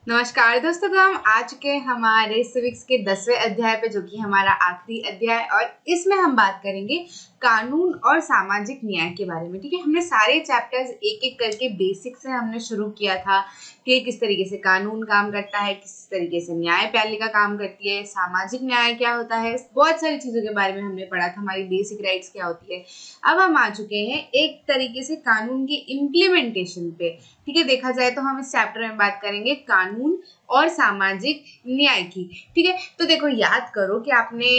नमस्कार दोस्तों, तो हम आ चुके हैं हमारे सिविक्स के 10वें अध्याय पे, जो कि हमारा आखिरी अध्याय, और इसमें हम बात करेंगे कानून और सामाजिक न्याय के बारे में। ठीक है, हमने सारे चैप्टर्स एक एक करके बेसिक से हमने शुरू किया था कि किस तरीके से कानून काम करता है, किस तरीके से न्यायपालिका काम करती है, सामाजिक न्याय क्या होता है, बहुत सारी चीजों के बारे में हमने पढ़ा था, हमारी बेसिक राइट्स क्या होती है। अब हम आ चुके हैं एक तरीके से कानून की इम्प्लीमेंटेशन पे। ठीक है, देखा जाए तो हम इस चैप्टर में बात करेंगे कानून और सामाजिक न्याय की। ठीक है, तो देखो, याद करो कि आपने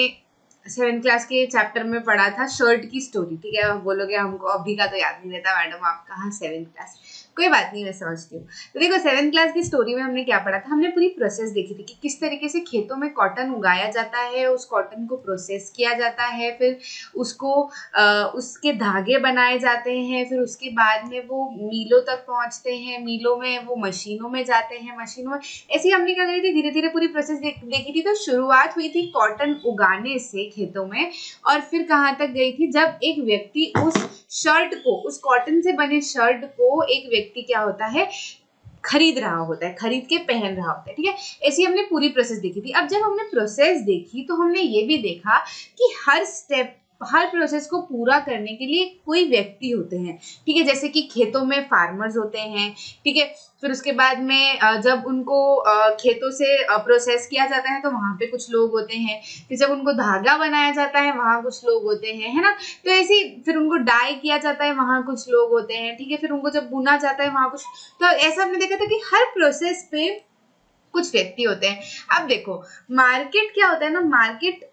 7th क्लास के चैप्टर में पढ़ा था शर्ट की स्टोरी। ठीक है, आप बोलोगे हमको अभी का तो याद नहीं रहता मैडम, आप कहाँ 7th क्लास। कोई बात नहीं, मैं समझती हूँ। तो देखो, 7th क्लास की स्टोरी में हमने क्या पढ़ा था, हमने पूरी प्रोसेस देखी थी कि किस तरीके से खेतों में कॉटन उगाया जाता है, उस कॉटन को प्रोसेस किया जाता है, फिर उसको उसके धागे बनाए जाते हैं, फिर उसके बाद में वो मिलों तक पहुंचते हैं, मिलों में वो मशीनों में जाते हैं, मशीनों में ऐसे हमने क्या करी थी, धीरे धीरे पूरी प्रोसेस देखी थी। तो शुरुआत हुई थी कॉटन उगाने से खेतों में, और फिर कहाँ तक गई थी, जब एक व्यक्ति उस शर्ट को, उस कॉटन से बने शर्ट को एक व्यक्ति क्या होता है, खरीद रहा होता है, खरीद के पहन रहा होता है। ठीक है, ऐसी हमने पूरी प्रोसेस देखी थी। अब जब हमने प्रोसेस देखी तो हमने ये भी देखा कि हर स्टेप, हर प्रोसेस को पूरा करने के लिए कोई व्यक्ति होते हैं। ठीक है, जैसे कि खेतों में फार्मर्स होते हैं। ठीक है, फिर उसके बाद में जब उनको खेतों से प्रोसेस किया जाता है तो वहां पे कुछ लोग होते हैं। फिर जब उनको धागा बनाया जाता है वहां कुछ लोग होते हैं, है ना। तो ऐसे ही फिर उनको डाई किया जाता है, वहां कुछ लोग होते हैं। ठीक है, फिर उनको जब बुना जाता है वहां कुछ, तो ऐसा हमने देखा था कि हर प्रोसेस पे कुछ व्यक्ति होते हैं। अब देखो, मार्केट क्या होता है ना, मार्केट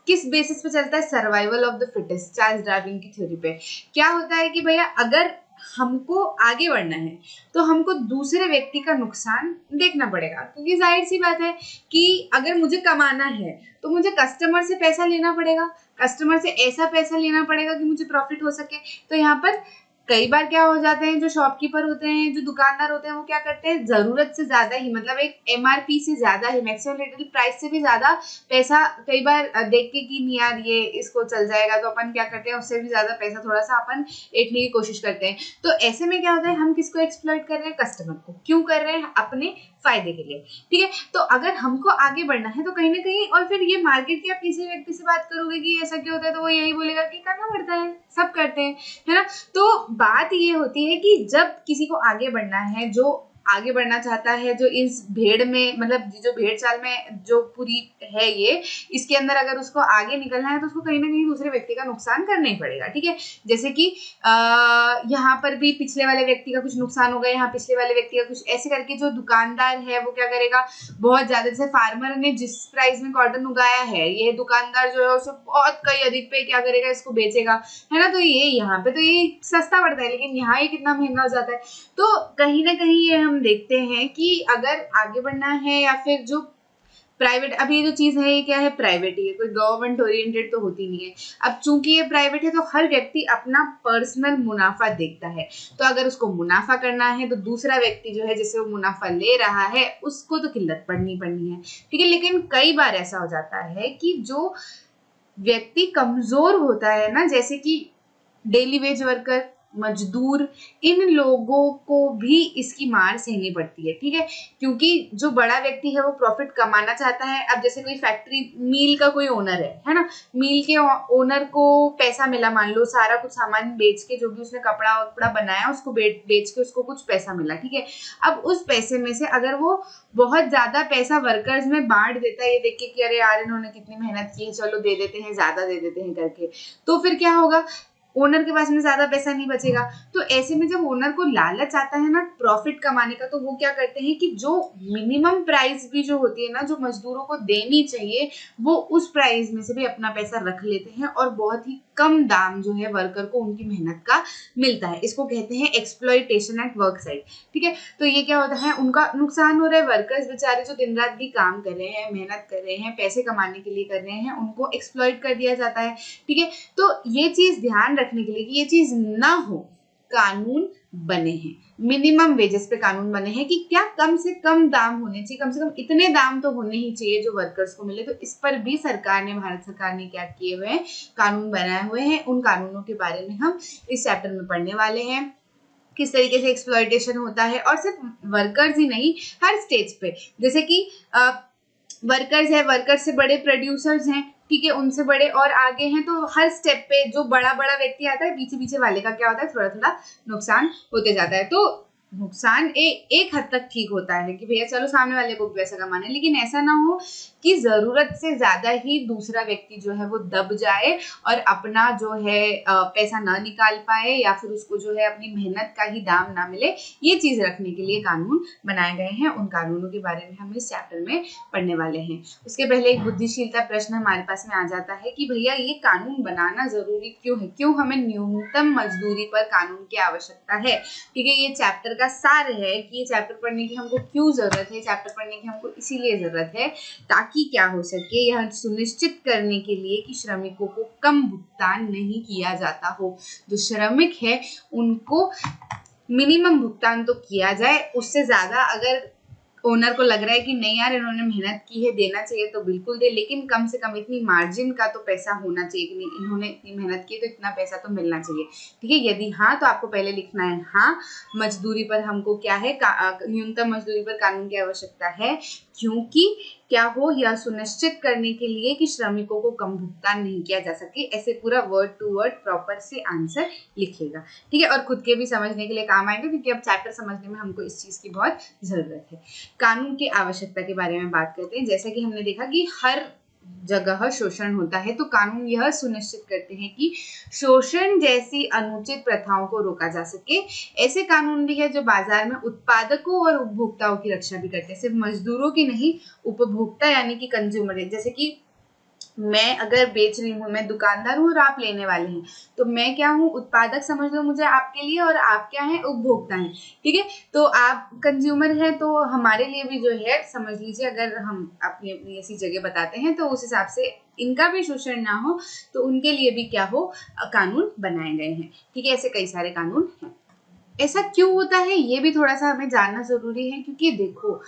किस बेसिस पे चलता है, survival of the fittest, Charles Darwin की थ्योरी पे। क्या होता है कि भैया, अगर हमको आगे बढ़ना है तो हमको दूसरे व्यक्ति का नुकसान देखना पड़ेगा, क्योंकि जाहिर सी बात है कि अगर मुझे कमाना है तो मुझे कस्टमर से पैसा लेना पड़ेगा, कस्टमर से ऐसा पैसा लेना पड़ेगा कि मुझे प्रॉफिट हो सके। तो यहाँ पर कई बार क्या हो जाते हैं, जो शॉपकीपर होते हैं, जो दुकानदार होते हैं, वो क्या करते हैं, जरूरत से ज्यादा ही, मतलब एक एमआरपी से ज्यादा ही, मैक्सिमम रिटेल प्राइस से भी ज्यादा पैसा कई बार देख के कि नहीं यार ये इसको चल जाएगा, तो अपन क्या करते हैं, उससे भी ज्यादा पैसा थोड़ा सा अपन ऐंठने की कोशिश करते हैं। तो ऐसे में क्या होता है, हम किसको एक्सप्लॉइट कर रहे हैं, कस्टमर को। क्यों कर रहे हैं, अपने फायदे के लिए। ठीक है, तो अगर हमको आगे बढ़ना है तो कहीं ना कहीं, और फिर ये मार्केट के आप किसी व्यक्ति से बात करोगे कि ऐसा क्यों होता है, तो वो यही बोलेगा कि करना पड़ता है, सब करते हैं, है ना। तो बात ये होती है कि जब किसी को आगे बढ़ना है, जो आगे बढ़ना चाहता है, जो इस भेड़ में, मतलब जो भेड़ चाल में जो पूरी है ये, इसके अंदर अगर उसको आगे निकलना है तो उसको कहीं ना कहीं दूसरे व्यक्ति का नुकसान करना ही पड़ेगा। ठीक है, जैसे कि यहाँ पर भी पिछले वाले व्यक्ति का कुछ नुकसान हो गया, यहाँ पिछले वाले व्यक्ति का कुछ, ऐसे करके जो दुकानदार है वो क्या करेगा, बहुत ज्यादा, जैसे फार्मर ने जिस प्राइस में कॉटन उगाया है, ये दुकानदार जो है उसे बहुत कई अधिक पे क्या करेगा, इसको बेचेगा, है ना। तो ये यहाँ पे तो ये सस्ता पड़ता है, लेकिन यहाँ ये कितना महंगा हो जाता है। तो कहीं ना कहीं ये हम देखते हैं कि अगर आगे बढ़ना है, या फिर जो प्राइवेट, अब ये जो चीज है ये क्या है, प्राइवेट ही है, कोई गवर्नमेंट ओरिएंटेड तो होती नहीं है। अब चूंकि ये प्राइवेट है तो हर व्यक्ति अपना पर्सनल मुनाफा देखता है। तो अगर उसको मुनाफा करना है तो दूसरा व्यक्ति जो है जिससे वो मुनाफा ले रहा है उसको तो किल्लत पड़नी है। ठीक है, लेकिन कई बार ऐसा हो जाता है कि जो व्यक्ति कमजोर होता है ना, जैसे कि डेली वेज वर्कर, मजदूर, इन लोगों को भी इसकी मार सहनी पड़ती है। ठीक है, क्योंकि जो बड़ा व्यक्ति है वो प्रॉफिट कमाना चाहता है। अब जैसे कोई फैक्ट्री, मील का कोई ओनर है ना, मील के ओनर को पैसा मिला, मान लो सारा कुछ सामान बेच के, जो भी उसने कपड़ा वपड़ा बनाया उसको बेच के उसको कुछ पैसा मिला। ठीक है, अब उस पैसे में से अगर वो बहुत ज्यादा पैसा वर्कर्स में बांट देता है, ये देख के कि अरे यार इन्होंने कितनी मेहनत की है, चलो दे देते हैं, ज्यादा दे देते हैं करके, तो फिर क्या होगा, ओनर के पास में ज्यादा पैसा नहीं बचेगा। तो ऐसे में जब ओनर को लालच आता है ना प्रॉफिट कमाने का, तो वो क्या करते हैं कि जो मिनिमम प्राइस भी जो होती है ना, जो मजदूरों को देनी चाहिए, वो उस प्राइस में से भी अपना पैसा रख लेते हैं, और बहुत ही कम दाम जो है वर्कर को उनकी मेहनत का मिलता है। इसको कहते हैं एक्सप्लॉयटेशन एट वर्क साइट। ठीक है, तो ये क्या होता है, उनका नुकसान हो रहा है, वर्कर्स बेचारे जो दिन रात भी काम कर रहे हैं, मेहनत कर रहे हैं, पैसे कमाने के लिए कर रहे हैं, उनको एक्सप्लॉइट कर दिया जाता है। ठीक है, तो ये चीज ध्यान रखने के लिए कि ये चीज ना हो, कानून बने हैं, मिनिमम वेजेस पे कानून बने हैं कि क्या कम से कम दाम होने चाहिए, कम से कम इतने दाम तो होने ही चाहिए जो वर्कर्स को मिले। तो इस पर भी सरकार ने, भारत सरकार ने क्या किए हुए हैं, कानून बनाए हुए हैं। उन कानूनों के बारे में हम इस चैप्टर में पढ़ने वाले हैं। किस तरीके से एक्सप्लॉयटेशन होता है, और सिर्फ वर्कर्स ही नहीं, हर स्टेज पे, जैसे कि वर्कर्स है, वर्कर्स से बड़े प्रोड्यूसर्स हैं, ठीक है, उनसे बड़े और आगे हैं, तो हर स्टेप पे जो बड़ा बड़ा व्यक्ति आता है, पीछे पीछे वाले का क्या होता है, थोड़ा थोड़ा नुकसान होते जाता है। तो नुकसान एक हद तक ठीक होता है कि भैया चलो सामने वाले को भी पैसा कमाना है, लेकिन ऐसा ना हो कि जरूरत से ज्यादा ही दूसरा व्यक्ति जो है वो दब जाए और अपना जो है पैसा ना निकाल पाए, या फिर उसको जो है अपनी मेहनत का ही दाम ना मिले। ये चीज रखने के लिए कानून बनाए गए हैं। उन कानूनों के बारे में हम इस चैप्टर में पढ़ने वाले हैं। उसके पहले एक बुद्धिशीलता प्रश्न हमारे पास में आ जाता है कि भैया ये कानून बनाना जरूरी क्यों है, क्यों हमें न्यूनतम मजदूरी पर कानून की आवश्यकता है। ठीक है, ये चैप्टर का सार है कि ये चैप्टर पढ़ने की हमको क्यों जरूरत है। चैप्टर पढ़ने की हमको इसीलिए जरूरत है ताकि क्या हो सके, यह सुनिश्चित करने के लिए कि श्रमिकों को कम भुगतान नहीं किया जाता हो। जो श्रमिक है उनको मिनिमम भुगतान तो किया जाए, उससे ज्यादा अगर ओनर को लग रहा है कि नहीं यार इन्होंने मेहनत की है, देना चाहिए तो बिल्कुल दे, लेकिन कम से कम इतनी मार्जिन का तो पैसा होना चाहिए कि नहीं, इन्होंने इतनी मेहनत की तो इतना पैसा तो मिलना चाहिए। ठीक है, यदि हाँ तो आपको पहले लिखना है हाँ, मजदूरी पर हमको क्या है, न्यूनतम मजदूरी पर कानून की आवश्यकता है, क्योंकि क्या हो, यह सुनिश्चित करने के लिए कि श्रमिकों को कम भुगतान नहीं किया जा सके। ऐसे पूरा वर्ड टू वर्ड प्रॉपर से आंसर लिखेगा। ठीक है, और खुद के भी समझने के लिए काम आएगा, क्योंकि अब चैप्टर समझने में हमको इस चीज की बहुत जरूरत है। कानून की आवश्यकता के बारे में बात करते हैं। जैसा कि हमने देखा कि हर जगह शोषण होता है, तो कानून यह सुनिश्चित करते हैं कि शोषण जैसी अनुचित प्रथाओं को रोका जा सके। ऐसे कानून भी है जो बाजार में उत्पादकों और उपभोक्ताओं की रक्षा भी करते हैं, सिर्फ मजदूरों की नहीं, उपभोक्ता यानी कि कंज्यूमर। जैसे कि मैं अगर बेच रही हूँ, मैं दुकानदार हूँ और आप लेने वाले हैं, तो मैं क्या हूँ, उत्पादक समझ लो मुझे आपके लिए, और आप क्या है, उपभोक्ता हैं। ठीक है, तो आप कंज्यूमर हैं, तो हमारे लिए भी जो है समझ लीजिए, अगर हम अपनी अपनी ऐसी जगह बताते हैं तो उस हिसाब से इनका भी शोषण ना हो, तो उनके लिए भी क्या हो, कानून बनाए गए हैं। ठीक है, ऐसे कई सारे कानून हैं। ऐसा क्यों होता है ये भी थोड़ा सा हमें जानना जरूरी है, क्योंकि देखो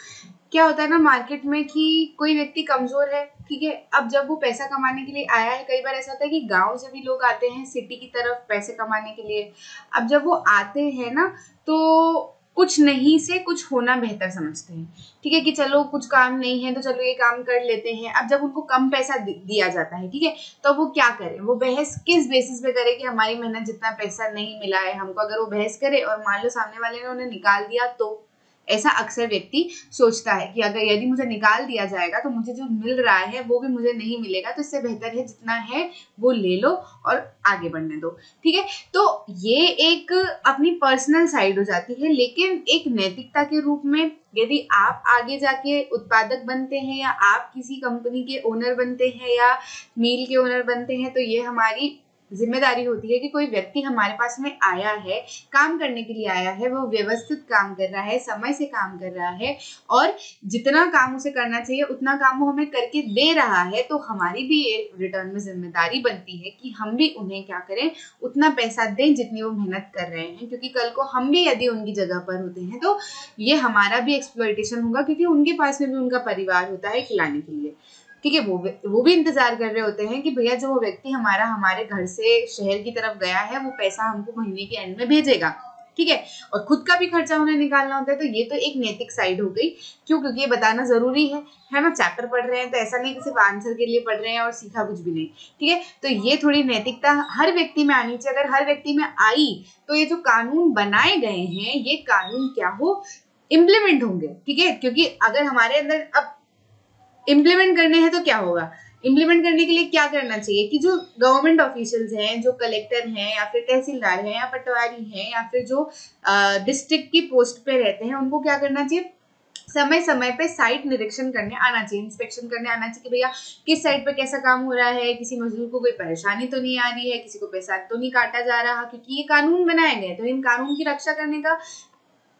क्या होता है ना मार्केट में कि कोई व्यक्ति कमजोर है, ठीक है, अब जब वो पैसा कमाने के लिए आया है, कई बार ऐसा होता है कि गांव से भी लोग आते हैं सिटी की तरफ पैसे कमाने के लिए। अब जब वो आते हैं ना, तो कुछ नहीं से कुछ होना बेहतर समझते हैं। ठीक है, कि चलो कुछ काम नहीं है तो चलो ये काम कर लेते हैं। अब जब उनको कम पैसा दिया जाता है, ठीक है, तो वो क्या करें, वो बहस किस बेसिस पे करे कि हमारी मेहनत जितना पैसा नहीं मिला है हमको। अगर वो बहस करे और मान लो सामने वाले ने उन्हें निकाल दिया, तो ऐसा अक्सर व्यक्ति सोचता है कि अगर यदि मुझे निकाल दिया जाएगा तो मुझे जो मिल रहा है वो भी मुझे नहीं मिलेगा, तो इससे बेहतर है जितना है वो ले लो और आगे बढ़ने दो। ठीक है, तो ये एक अपनी पर्सनल साइड हो जाती है, लेकिन एक नैतिकता के रूप में यदि आप आगे जाके उत्पादक बनते हैं, या आप किसी कंपनी के ओनर बनते हैं, या मिल के ओनर बनते हैं, तो ये हमारी जिम्मेदारी होती है कि कोई व्यक्ति हमारे पास में आया है, काम करने के लिए आया है, वो व्यवस्थित काम कर रहा है, समय से काम कर रहा है, और जितना काम उसे करना चाहिए उतना काम वो हमें करके दे रहा है, तो हमारी भी रिटर्न में जिम्मेदारी बनती है कि हम भी उन्हें क्या करें, उतना पैसा दें जितनी वो मेहनत कर रहे हैं। क्योंकि कल को हम भी यदि उनकी जगह पर होते हैं तो ये हमारा भी एक्सप्लॉयटेशन होगा, क्योंकि उनके पास में भी उनका परिवार होता है खिलाने के लिए। ठीक है, वो भी इंतजार कर रहे होते हैं कि भैया जो वो व्यक्ति हमारे घर से शहर की तरफ गया है वो पैसा हमको महीने के एंड में भेजेगा। ठीक है, और खुद का भी खर्चा उन्हें निकालना होता है। तो ये तो एक नैतिक साइड हो गई। क्यों, क्योंकि ये बताना जरूरी है ना। चैप्टर पढ़ रहे हैं तो ऐसा नहीं कि सिर्फ आंसर के लिए पढ़ रहे हैं और सीखा कुछ भी नहीं। ठीक है, तो ये थोड़ी नैतिकता हर व्यक्ति में आनी चाहिए। अगर हर व्यक्ति में आई तो ये जो कानून बनाए गए हैं ये कानून क्या हो, इम्प्लीमेंट होंगे। ठीक है, क्योंकि अगर हमारे अंदर अब इम्प्लीमेंट करने हैं तो क्या होगा, इम्प्लीमेंट करने के लिए क्या करना चाहिए कि जो गवर्नमेंट ऑफिशियल्स हैं, जो कलेक्टर हैं, या फिर तहसीलदार हैं, या पटवारी हैं, या फिर जो डिस्ट्रिक्ट की पोस्ट पे रहते हैं, उनको क्या करना चाहिए, समय समय पे साइट निरीक्षण करने आना चाहिए, इंस्पेक्शन करने आना चाहिए कि भैया किस साइट पे कैसा काम हो रहा है, किसी मजदूर को कोई परेशानी तो नहीं आ रही है, किसी को पैसा तो नहीं काटा जा रहा। क्योंकि ये कानून बनाए गए तो इन कानून की रक्षा करने का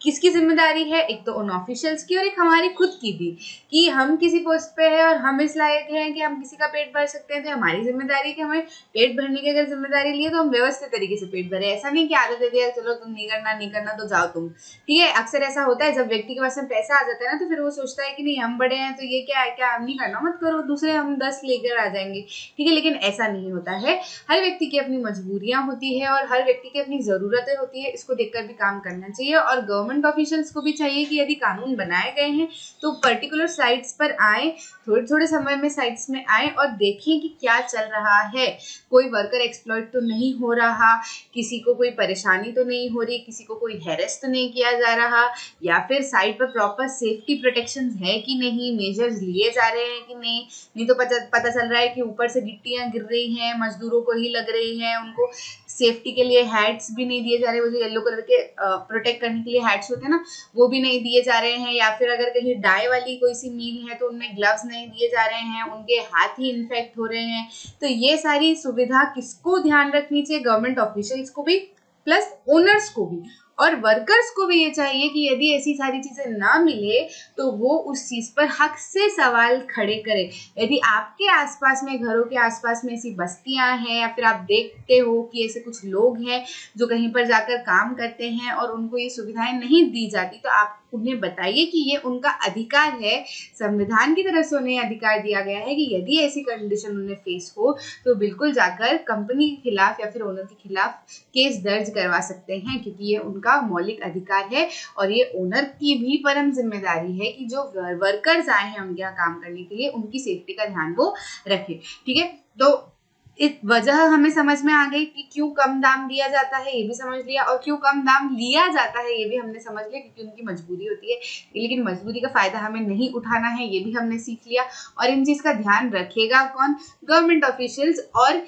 किसकी जिम्मेदारी है? एक तो उन ऑफिशियल्स की और एक हमारी खुद की भी, कि हम किसी पोस्ट पे है और हम इस लायक हैं कि हम किसी का पेट भर सकते हैं, तो हमारी जिम्मेदारी है कि हमें पेट भरने की अगर जिम्मेदारी ली है तो हम व्यवस्थित तरीके से पेट भरे। ऐसा नहीं कि आदत दे दिया चलो तुम नहीं करना तो जाओ तुम, ठीक है। अक्सर ऐसा होता है जब व्यक्ति के पास में पैसा आ जाता है ना, तो फिर वो सोचता है कि नहीं हम बड़े हैं तो ये क्या है, क्या नहीं करना मत करो, दूसरे हम 10 लेकर आ जाएंगे, ठीक है। लेकिन ऐसा नहीं होता है। हर व्यक्ति की अपनी मजबूरियां होती है और हर व्यक्ति की अपनी जरूरतें होती है, इसको देखकर भी काम करना चाहिए। और गवर्नमेंट ऑफिशियल्स को भी चाहिए कि यदि कानून बनाए गए हैं तो पर्टिकुलर साइट्स पर आए, थोड़े थोड़े समय में साइट्स में आए और देखें कि क्या चल रहा है, कोई वर्कर एक्सप्लॉइट तो नहीं हो रहा, किसी को कोई परेशानी तो नहीं हो रही, किसी को कोई हैरेस तो नहीं किया जा रहा, या फिर साइट पर प्रॉपर सेफ्टी प्रोटेक्शन है कि नहीं, मेजर्स लिए जा रहे हैं कि नहीं तो पता चल रहा है कि ऊपर से गिट्टियां गिर रही हैं, मजदूरों को ही लग रही हैं, उनको सेफ्टी के लिए हैट्स भी नहीं दिए जा रहे, वो जो येलो कलर के प्रोटेक्ट करने के लिए हैट्स होते हैं ना, वो भी नहीं दिए जा रहे हैं, या फिर अगर कहीं डाई वाली कोई सी मील है तो उनमें ग्लव्स नहीं दिए जा रहे हैं, उनके हाथ ही इन्फेक्ट हो रहे हैं। तो ये सारी सुविधा किसको ध्यान रखनी चाहिए? गवर्नमेंट ऑफिशियल्स को भी, प्लस ओनर्स को भी, और वर्कर्स को भी ये चाहिए कि यदि ऐसी सारी चीजें ना मिले तो वो उस चीज पर हक से सवाल खड़े करें। यदि आपके आसपास में, घरों के आसपास में ऐसी बस्तियां हैं, या फिर आप देखते हो कि ऐसे कुछ लोग हैं जो कहीं पर जाकर काम करते हैं और उनको ये सुविधाएं नहीं दी जाती, तो आप उन्हें बताइए कि ये उनका अधिकार है, संविधान की तरफ से उन्हें अधिकार दिया गया है कि यदि ऐसी कंडीशन उन्हें फेस हो तो बिल्कुल जाकर कंपनी के खिलाफ या फिर ओनर के खिलाफ केस दर्ज करवा सकते हैं, क्योंकि ये उनका मौलिक अधिकार है। और ये ओनर की भी परम जिम्मेदारी है कि जो वर्कर्स आए हैं उनके यहाँ काम करने के लिए, उनकी सेफ्टी का ध्यान वो रखे, ठीक है। तो एक वजह हमें समझ में आ गई कि क्यों कम दाम दिया जाता है, ये भी समझ लिया, और क्यों कम दाम लिया जाता है ये भी हमने समझ लिया, क्योंकि उनकी मजबूरी होती है, लेकिन मजबूरी का फायदा हमें नहीं उठाना है, ये भी हमने सीख लिया। और इन चीज का ध्यान रखेगा कौन? गवर्नमेंट ऑफिशियल्स और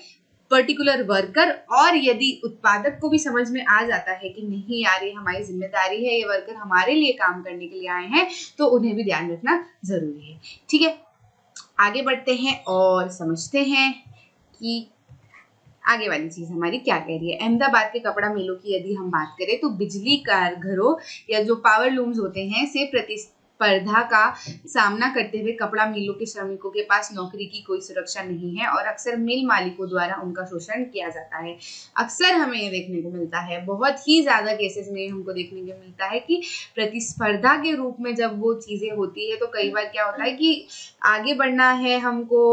पर्टिकुलर वर्कर। और यदि उत्पादक को भी समझ में आ जाता है कि नहीं यार ये हमारी जिम्मेदारी है, ये वर्कर हमारे लिए काम करने के लिए आए हैं, तो उन्हें भी ध्यान रखना जरूरी है, ठीक है। आगे बढ़ते हैं और समझते हैं कि आगे वाली चीज हमारी क्या कह रही है। अहमदाबाद के कपड़ा मिलों की यदि हम बात करें तो बिजली घरों या जो पावर लूम्स होते हैं से प्रतिस्पर्धा का सामना करते हुए कपड़ा मिलों के श्रमिकों के पास नौकरी की कोई सुरक्षा नहीं है और अक्सर मिल मालिकों द्वारा उनका शोषण किया जाता है। अक्सर हमें ये देखने को मिलता है, बहुत ही ज्यादा केसेस में हमको देखने को मिलता है कि प्रतिस्पर्धा के रूप में जब वो चीजें होती है तो कई बार क्या होता है कि आगे बढ़ना है हमको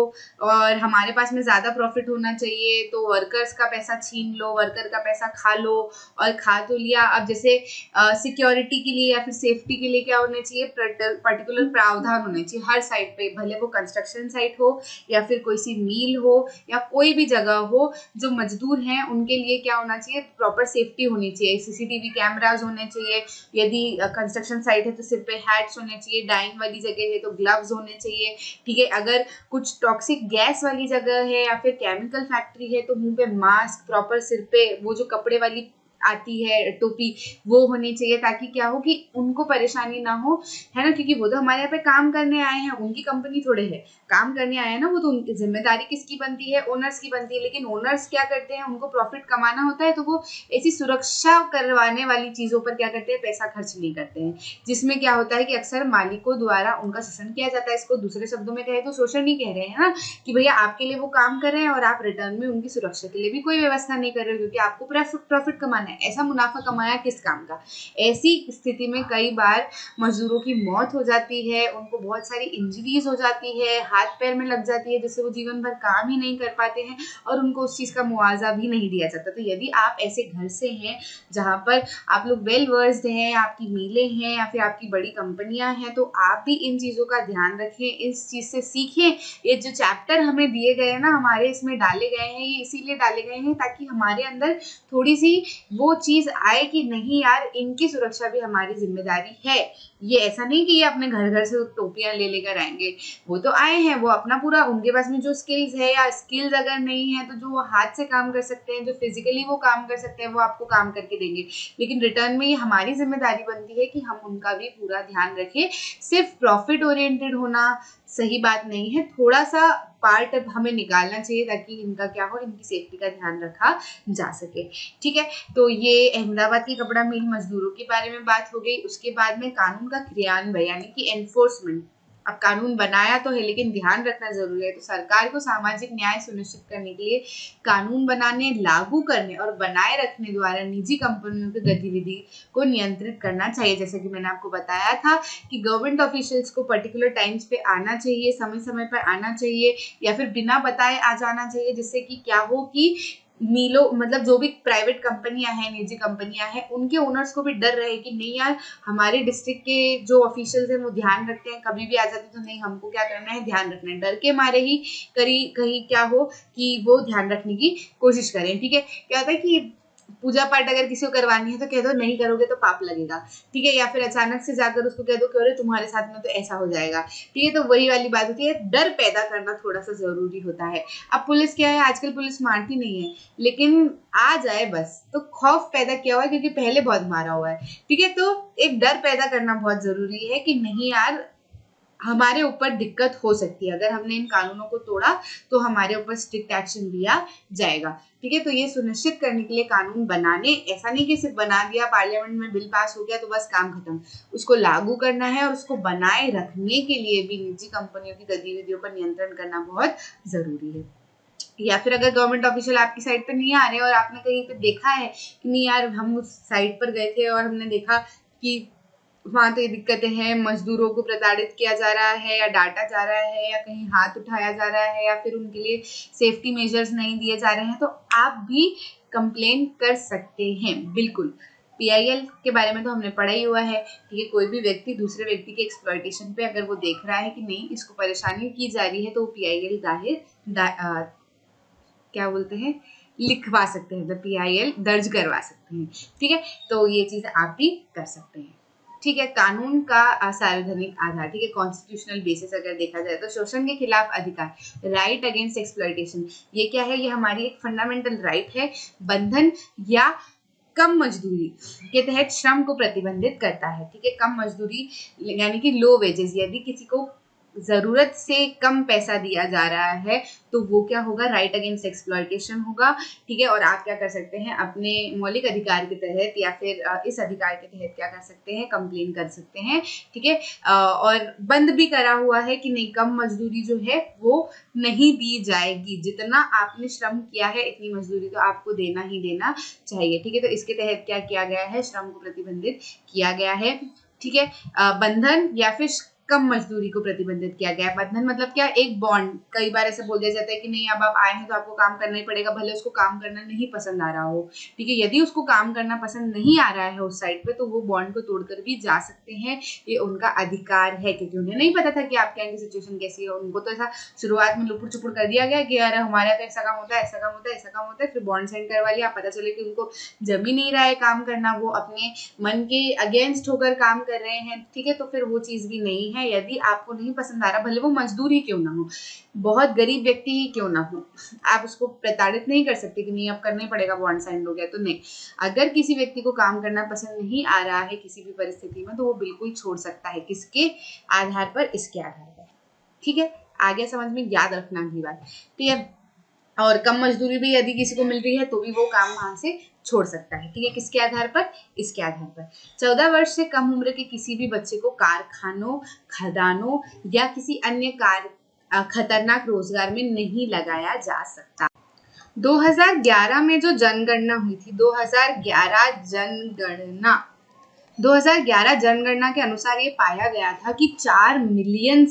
और हमारे पास में ज्यादा प्रॉफिट होना चाहिए, तो वर्कर्स का पैसा छीन लो, वर्कर का पैसा खा लो, और खा तो लिया। अब जैसे सिक्योरिटी के लिए या फिर सेफ्टी के लिए क्या होना चाहिए, पर्टिकुलर प्रावधान होने चाहिए हर साइट पे, भले वो कंस्ट्रक्शन साइट हो या फिर कोई सी मील हो या कोई भी जगह हो, जो मजदूर हैं उनके लिए क्या होना चाहिए, प्रॉपर सेफ्टी होनी चाहिए, सीसीटीवी कैमराज होने चाहिए, यदि कंस्ट्रक्शन साइट है तो सिर पे हैट्स होने चाहिए, डाइंग वाली जगह है तो ग्लव्स होने चाहिए, ठीक है। अगर कुछ टॉक्सिक गैस वाली जगह है या फिर केमिकल फैक्ट्री है तो मुंह पे मास्क, प्रॉपर सिर पे वो जो कपड़े वाली आती है टोपी, वो होनी चाहिए, ताकि क्या हो कि उनको परेशानी ना हो, है ना, क्योंकि वो तो हमारे यहाँ पे काम करने आए हैं, उनकी कंपनी थोड़े है, काम करने आए हैं ना, वो तो उनकी जिम्मेदारी किसकी बनती है, ओनर्स की बनती है। लेकिन ओनर्स क्या करते हैं, उनको प्रॉफिट कमाना होता है, तो वो ऐसी सुरक्षा करवाने वाली चीजों पर क्या करते हैं, पैसा खर्च नहीं करते हैं, जिसमें क्या होता है कि अक्सर मालिकों द्वारा उनका शोषण किया जाता है। इसको दूसरे शब्दों में कहे तो शोषण नहीं कह रहे हैं ना, कि भैया आपके लिए वो काम कर रहे हैं और आप रिटर्न में उनकी सुरक्षा के लिए भी कोई व्यवस्था नहीं कर रहे हो, क्योंकि आपको प्रॉफिट कमाना है। ऐसा मुनाफा कमाया किस काम का? ऐसी स्थिति में कई बार मजदूरों की मौत हो जाती है, उनको बहुत सारी इंजरीज हो जाती है, हाथ पैर में लग जाती है, जिससे वो जीवन भर काम ही नहीं कर पाते हैं और उनको उस चीज का मुआवजा भी नहीं दिया जाता। तो यदि आप ऐसे घर से हैं जहां पर आप लोग वेल वर्स्ड हैं, आपकी मिलें हैं या फिर आपकी बड़ी कंपनियां हैं, तो आप भी इन चीजों का ध्यान रखें, इस चीज से सीखें। ये जो चैप्टर हमें दिए गए हैं ना, हमारे इसमें डाले गए हैं, ये इसीलिए डाले गए हैं ताकि हमारे अंदर थोड़ी सी वो चीज आए कि नहीं यार, इनकी सुरक्षा भी हमारी जिम्मेदारी है। ये ऐसा नहीं कि ये अपने घर घर से टोपियां ले लेकर आएंगे, वो तो आए हैं, वो अपना पूरा, उनके पास में जो स्किल्स है या स्किल्स अगर नहीं है तो जो वो हाथ से काम कर सकते हैं, जो फिजिकली वो काम कर सकते हैं, वो आपको काम करके देंगे। लेकिन रिटर्न में ये हमारी जिम्मेदारी बनती है कि हम उनका भी पूरा ध्यान रखें। सिर्फ प्रॉफिट ओरिएंटेड होना सही बात नहीं है, थोड़ा सा पार्ट हमें निकालना चाहिए ताकि इनका क्या हो, इनकी सेफ्टी का ध्यान रखा जा सके। ठीक है, तो ये अहमदाबाद की कपड़ा मिल मजदूरों के बारे में बात हो गई। उसके बाद में कानून का क्रियान्वयन यानी कि एनफोर्समेंट। अब कानून बनाया तो है लेकिन ध्यान रखना जरूरी है, तो सरकार को सामाजिक न्याय सुनिश्चित करने के लिए कानून बनाने, लागू करने और बनाए रखने द्वारा निजी कंपनियों की गतिविधि को नियंत्रित करना चाहिए। जैसे कि मैंने आपको बताया था कि गवर्नमेंट ऑफिशियल्स को पर्टिकुलर टाइम्स पे आना चाहिए, समय समय पर आना चाहिए या फिर बिना बताए आ जाना चाहिए, जिससे कि क्या हो कि मीलो मतलब जो भी प्राइवेट कंपनियां हैं, निजी कंपनियां हैं, उनके ओनर्स को भी डर रहे कि नहीं यार हमारे डिस्ट्रिक्ट के जो ऑफिशियल्स हैं वो ध्यान रखते हैं, कभी भी आ जाते तो नहीं, हमको क्या करना है, ध्यान रखना है। डर के मारे ही कहीं क्या हो कि वो ध्यान रखने की कोशिश करें। ठीक है, क्या होता है कि पूजा पाठ अगर किसी को करवानी है तो कह दो नहीं करोगे तो पाप लगेगा। ठीक है, या फिर अचानक से जाकर उसको कह दो कि अरे तुम्हारे साथ में तो ऐसा हो जाएगा। ठीक है, तो वही वाली बात होती है, डर पैदा करना थोड़ा सा जरूरी होता है। अब पुलिस क्या है, आजकल पुलिस मारती नहीं है, लेकिन आ जाए बस तो खौफ पैदा किया हुआ है क्योंकि पहले बहुत मारा हुआ है। ठीक है, तो एक डर पैदा करना बहुत जरूरी है कि नहीं यार हमारे ऊपर दिक्कत हो सकती है, अगर हमने इन कानूनों को तोड़ा तो हमारे ऊपर स्ट्रिक्ट एक्शन लिया जाएगा। ठीक है, तो ये सुनिश्चित करने के लिए कानून बनाने, ऐसा नहीं कि सिर्फ बना दिया, पार्लियामेंट में बिल पास हो गया तो बस काम खत्म, उसको लागू करना है और उसको बनाए रखने के लिए भी निजी कंपनियों की गतिविधियों पर नियंत्रण करना बहुत जरूरी है। या फिर अगर गवर्नमेंट ऑफिशियल आपकी साइड पर नहीं आ रहे और आपने कहीं पे देखा है कि नहीं यार हम उस साइड पर गए थे और हमने देखा कि वहां तो ये दिक्कतें हैं, मजदूरों को प्रताड़ित किया जा रहा है या डांटा जा रहा है या कहीं हाथ उठाया जा रहा है या फिर उनके लिए सेफ्टी मेजर्स नहीं दिए जा रहे हैं, तो आप भी कंप्लेन कर सकते हैं। बिल्कुल, पीआईएल के बारे में तो हमने पढ़ा ही हुआ है। ठीक है, कोई भी व्यक्ति दूसरे व्यक्ति के एक्सप्लॉयटेशन पे अगर वो देख रहा है कि नहीं इसको परेशानी की जा रही है तो वो पीआईएल क्या बोलते हैं लिखवा सकते हैं, तो पीआईएल दर्ज करवा सकते हैं। ठीक है, तो ये चीज आप भी कर सकते हैं। ठीक है, कानून का सार्वजनिक आधार। ठीक है, कॉन्स्टिट्यूशनल बेसिस अगर देखा जाए तो शोषण के खिलाफ अधिकार, राइट अगेंस्ट एक्सप्लॉयटेशन, ये क्या है, ये हमारी एक फंडामेंटल राइट है। बंधन या कम मजदूरी के तहत श्रम को प्रतिबंधित करता है। ठीक है, कम मजदूरी यानी कि लो वेजेस, यदि किसी को जरूरत से कम पैसा दिया जा रहा है तो वो क्या होगा, राइट अगेंस्ट एक्सप्लॉयटेशन होगा। ठीक है, और आप क्या कर सकते हैं, अपने मौलिक अधिकार के तहत या फिर इस अधिकार के तहत क्या कर सकते हैं, कंप्लेन कर सकते हैं। ठीक है, और बंद भी करा हुआ है कि नहीं कम मजदूरी जो है वो नहीं दी जाएगी, जितना आपने श्रम किया है इतनी मजदूरी तो आपको देना ही देना चाहिए। ठीक है, तो इसके तहत क्या किया गया है, श्रम को प्रतिबंधित किया गया है। ठीक है, बंधन या फिर कम मजदूरी को प्रतिबंधित किया गया है। बंधन मतलब क्या, एक बॉन्ड, कई बार ऐसे बोल दिया जाता है कि नहीं अब आप आए हैं तो आपको काम करना ही पड़ेगा, भले उसको काम करना नहीं पसंद आ रहा हो। ठीक है, यदि उसको काम करना पसंद नहीं आ रहा है उस साइड पे तो वो बॉन्ड को तोड़कर भी जा सकते हैं, ये उनका अधिकार है, क्योंकि उन्हें नहीं पता था कि आपके यहाँ की सिचुएशन कैसी है। उनको तो ऐसा शुरुआत में लुपुर चुपुर कर दिया गया कि यार हमारे यहाँ तो ऐसा काम होता है, ऐसा काम होता है, ऐसा काम होता है, फिर बॉन्ड साइन करवा लिया, पता चले कि उनको जम ही नहीं रहा है काम करना, वो अपने मन के अगेंस्ट होकर काम कर रहे हैं। ठीक है, तो फिर वो चीज भी नहीं है। यदि आपको नहीं पसंद आ रहा, भले वो मजदूर ही क्यों ना हो, बहुत गरीब व्यक्ति ही क्यों ना हो, आप उसको प्रताड़ित नहीं कर सकते कि नहीं अब करना ही पड़ेगा, बॉन्ड साइन हो गया तो नहीं। अगर किसी व्यक्ति को काम करना पसंद नहीं आ रहा है किसी भी परिस्थिति में तो वो बिल्कुल छोड़ सकता है। किसके आधार पर, इसके आधार पर। ठीक है, आगे समझ में याद रखना अगली बार। ठीक है, और कम मजदूरी भी यदि किसी को मिल रही है तो भी वो काम वहां से छोड़ सकता है। ठीक है, किसके आधार पर, इसके आधार पर। 14 वर्ष से कम उम्र के किसी भी बच्चे को कारखानों, खदानों या किसी अन्य खतरनाक रोजगार में नहीं लगाया जा सकता। 2011 में जो जनगणना हुई थी, 2011 जनगणना के अनुसार ये पाया गया था कि 4 मिलियन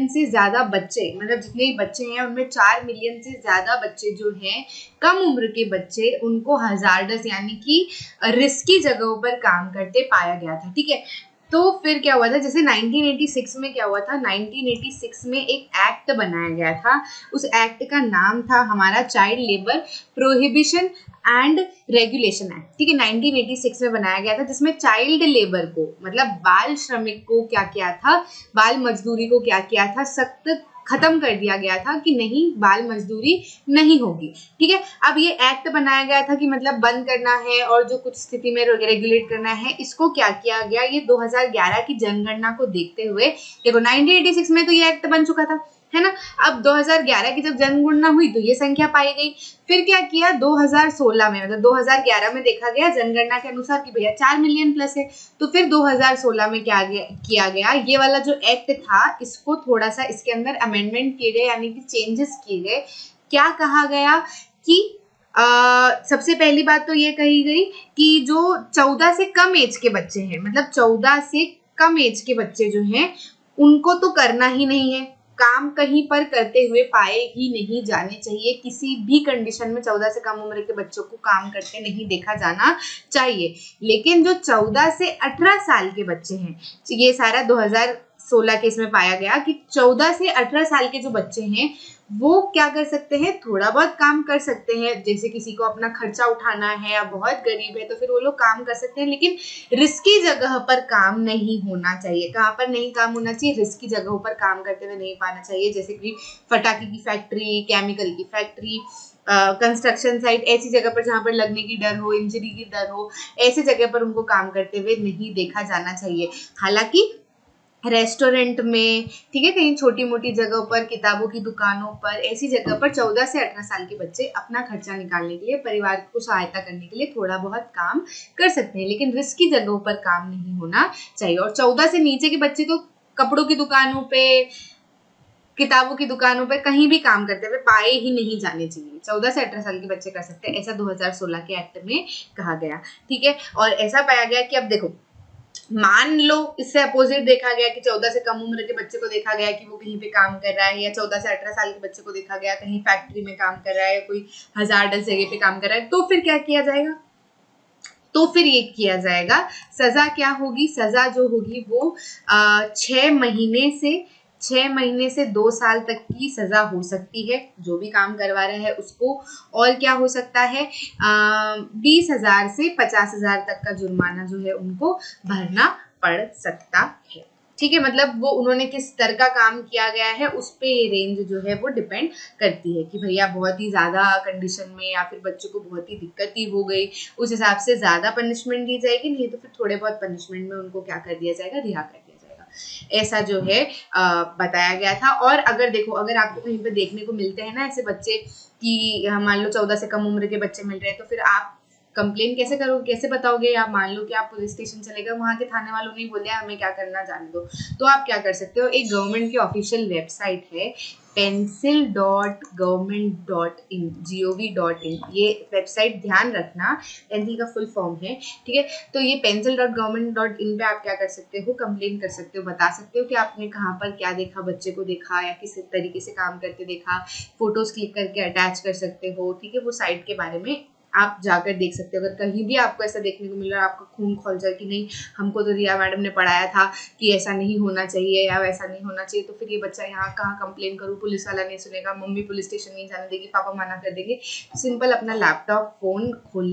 से ज्यादा बच्चे, मतलब जितने बच्चे हैं उनमें 4 मिलियन से ज्यादा बच्चे जो हैं कम उम्र के बच्चे, उनको हजार्डस यानी कि रिस्की जगहों पर काम करते पाया गया था। ठीक है, तो फिर क्या हुआ था, जैसे 1986 में क्या हुआ था, 1986 में एक एक्ट बनाया गया था। उस एक्ट का नाम था हमारा child labour prohibition and regulation act. ठीक है, 1986 में बनाया गया था, जिसमें चाइल्ड लेबर को मतलब बाल श्रमिक को क्या किया था, बाल मजदूरी को क्या किया था, सख्त खत्म कर दिया गया था कि नहीं बाल मजदूरी नहीं होगी। ठीक है, अब ये एक्ट बनाया गया था कि मतलब बंद करना है और जो कुछ स्थिति में रेगुलेट करना है, इसको क्या किया गया, ये 2011 की जनगणना को देखते हुए, देखो 1986 में तो ये एक्ट बन चुका था, है ना। अब 2011 की जब जनगणना हुई तो ये संख्या पाई गई। फिर क्या किया 2016 में, मतलब 2011 में देखा गया जनगणना के अनुसार कि भैया 4 मिलियन प्लस है। तो फिर 2016 में क्या किया गया, ये वाला जो एक्ट था इसको थोड़ा सा इसके अंदर अमेंडमेंट किए गए, यानी कि चेंजेस किए गए। क्या कहा गया कि सबसे पहली बात तो ये कही गई कि जो 14 से कम एज के बच्चे हैं, मतलब 14 से कम एज के बच्चे जो हैं उनको तो करना ही नहीं है, काम कहीं पर करते हुए पाए ही नहीं जाने चाहिए। किसी भी कंडीशन में 14 से कम उम्र के बच्चों को काम करते नहीं देखा जाना चाहिए। लेकिन जो 14 से 18 साल के बच्चे हैं, ये सारा 2016 के इसमें पाया गया कि 14 से 18 साल के जो बच्चे हैं वो क्या कर सकते हैं, थोड़ा बहुत काम कर सकते हैं। जैसे किसी को अपना खर्चा उठाना है या बहुत गरीब है तो फिर वो लोग काम कर सकते हैं, लेकिन रिस्की जगह पर काम नहीं होना चाहिए। कहाँ पर नहीं काम होना चाहिए, रिस्की जगहों पर काम करते हुए नहीं पाना चाहिए। जैसे कि पटाखे की फैक्ट्री, केमिकल की फैक्ट्री, कंस्ट्रक्शन साइट, ऐसी जगह पर जहाँ पर लगने की डर हो, इंजरी की डर हो, ऐसी जगह पर उनको काम करते हुए नहीं देखा जाना चाहिए। हालांकि रेस्टोरेंट में, ठीक है, कहीं छोटी मोटी जगहों पर, किताबों की दुकानों पर, ऐसी जगह पर 14 से 18 साल के बच्चे अपना खर्चा निकालने के लिए, परिवार को सहायता करने के लिए थोड़ा बहुत काम कर सकते हैं, लेकिन रिस्की जगहों पर काम नहीं होना चाहिए। और 14 से नीचे के बच्चे तो कपड़ों की दुकानों पे, किताबों की दुकानों पे कहीं भी काम करते हुए पाए ही नहीं जाने चाहिए। 14 से 18 साल के बच्चे कर सकते हैं, ऐसा 2016 के एक्ट में कहा गया। ठीक है, और ऐसा पाया गया कि अब देखो, मान लो इससे अपोजिट देखा गया कि 14 से कम उम्र के बच्चे को देखा गया कि वो कहीं पे काम कर रहा है, या 14 से 18 साल के बच्चे को देखा गया कहीं फैक्ट्री में काम कर रहा है, कोई हजारडस जगह पे काम कर रहा है, तो फिर क्या किया जाएगा, तो फिर ये किया जाएगा, सजा क्या होगी, सजा जो होगी वो 6 महीने से 2 साल तक की सजा हो सकती है जो भी काम करवा रहा है उसको। और क्या हो सकता है, 20,000 से 50,000 तक का जुर्माना जो है उनको भरना पड़ सकता है। ठीक है, मतलब वो उन्होंने किस स्तर का काम किया गया है उस पे ये रेंज जो है वो डिपेंड करती है कि भैया बहुत ही ज्यादा कंडीशन में या फिर बच्चों को बहुत ही दिक्कत ही हो गई, उस हिसाब से ज्यादा पनिशमेंट दी जाएगी, नहीं तो फिर थोड़े बहुत पनिशमेंट में उनको क्या कर दिया जाएगा, रिहा कर दिया जाएगा। ऐसा जो है बताया गया था। और अगर देखो, अगर आपको कहीं पे देखने को मिलते हैं ना ऐसे बच्चे कि मान लो 14 से कम उम्र के बच्चे मिल रहे हैं, तो फिर आप कंप्लेन कैसे करोगे, कैसे बताओगे। आप मान लो कि आप पुलिस स्टेशन चले गए, वहाँ के थाने वालों ने बोल दिया हमें क्या करना जाने दो, तो आप क्या कर सकते हो, एक गवर्नमेंट की ऑफिशियल वेबसाइट है pencil.government.in, gov.in, ये वेबसाइट ध्यान रखना, पेंसिल का फुल फॉर्म है। ठीक है, तो ये pencil.government.in पे आप क्या कर सकते हो, कंप्लेन कर सकते हो, बता सकते हो कि आपने कहाँ पर क्या देखा, बच्चे को देखा या किस तरीके से काम करते देखा, फोटोज क्लिक करके अटैच कर सकते हो। ठीक है, वो साइट के बारे में आप जाकर देख सकते हो। अगर कहीं भी आपको ऐसा देखने को मिल रहा है, आपका खून खौल जाए कि नहीं हमको तो रिया मैडम ने पढ़ाया था कि ऐसा नहीं होना चाहिए या वैसा नहीं होना चाहिए, तो फिर ये बच्चा यहाँ कहाँ कंप्लेन करूँ, पुलिस वाला नहीं सुनेगा, मम्मी पुलिस स्टेशन नहीं जाने देगी, पापा मना कर देंगे, सिंपल अपना लैपटॉप फोन खोल